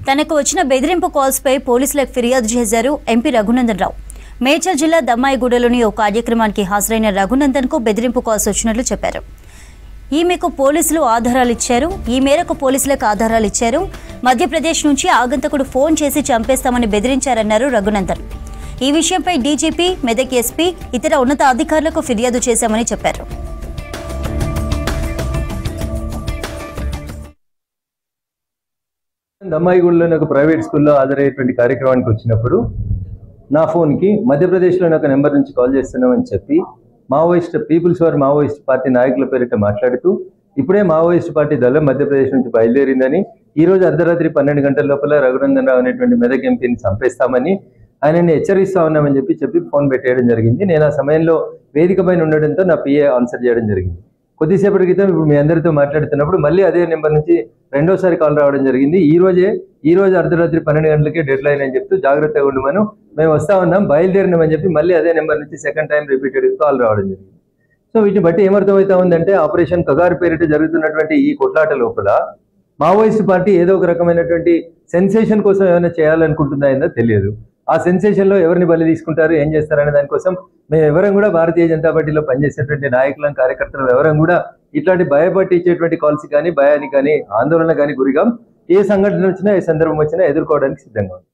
తనకు వచ్చిన బెదిరింపు కాల్స్ పై పోలీసులకు ఫిర్యాదు చేశారు ఎంపీ రఘునందన్ రావు. మేడ్చల్ జిల్లా దమ్మాయిగూడలోని ఓ కార్యక్రమానికి హాజరైన రఘునందన్ కు బెదిరింపు కాల్స్ వచ్చినట్లు చెప్పారు. ఈ మేరకు పోలీసులకు ఆధారాలు ఇచ్చారు. మధ్యప్రదేశ్ నుంచి ఆగంతకుడు ఫోన్ చేసి చంపేస్తామని బెదిరించారన్నారు రఘునందన్. ఈ విషయంపై డీజీపీ, మెదక్ ఎస్పీ, ఇతర ఉన్నత అధికారులకు ఫిర్యాదు చేశామని చెప్పారు. దమ్మాయిగూడలోని ఒక ప్రైవేట్ స్కూల్లో హాజరయ్యేటువంటి కార్యక్రమానికి వచ్చినప్పుడు నా ఫోన్కి మధ్యప్రదేశ్లోని ఒక నెంబర్ నుంచి కాల్ చేస్తున్నామని చెప్పి పీపుల్స్ వార్ మావోయిస్ట్ పార్టీ నాయకుల పేరిట మాట్లాడుతూ ఇప్పుడే మావోయిస్ట్ పార్టీ దళం మధ్యప్రదేశ్ నుంచి బయలుదేరిందని, ఈ రోజు అర్ధరాత్రి 12 గంటల లోపల రఘునందన్ రావు అనేటువంటి మెదక్ ఎంపీని చంపేస్తామని ఆయనని హెచ్చరిస్తా ఉన్నామని చెప్పి ఫోన్ పెట్టేయడం జరిగింది. నేను ఆ సమయంలో వేదిక పైన ఉండడంతో నా పిఏ ఆన్సర్ చేయడం జరిగింది. కొద్దిసేపటి క్రితం ఇప్పుడు మీ అందరితో మాట్లాడుతున్నప్పుడు మళ్ళీ అదే నెంబర్ నుంచి రెండోసారి కాల్ రావడం జరిగింది. ఈ రోజు అర్ధరాత్రి 12 గంటలకే డెడ్ లైన్ అని చెప్తూ జాగ్రత్తగా ఉండమను, మేము వస్తా ఉన్నాం, బయలుదేరినామని చెప్పి మళ్ళీ అదే నెంబర్ నుంచి సెకండ్ టైం రిపీటెడ్ కాల్ రావడం జరిగింది. సో వీటిని బట్టి ఏమర్థమవుతా ఉందంటే ఆపరేషన్ కగారు పేరిట జరుగుతున్నటువంటి ఈ కొట్లాట లోపల మావోయిస్ట్ పార్టీ ఏదో ఒక రకమైనటువంటి సెన్సేషన్ కోసం ఏమైనా చేయాలనుకుంటుందా తెలియదు. ఆ సెన్సేషన్ లో ఎవరిని బలి తీసుకుంటారు, ఏం చేస్తారనే దానికోసం మేము ఎవరం కూడా భారతీయ జనతా పార్టీలో పనిచేసేటువంటి నాయకులం, కార్యకర్తలు ఎవరం కూడా ఇట్లాంటి భయపట్టించేటువంటి కాల్స్ కానీ, భయానికి కానీ, ఆందోళన కానీ గురిగా ఏ సంఘటన వచ్చినా, ఏ సందర్భం వచ్చినా ఎదుర్కోవడానికి సిద్ధంగా ఉంది.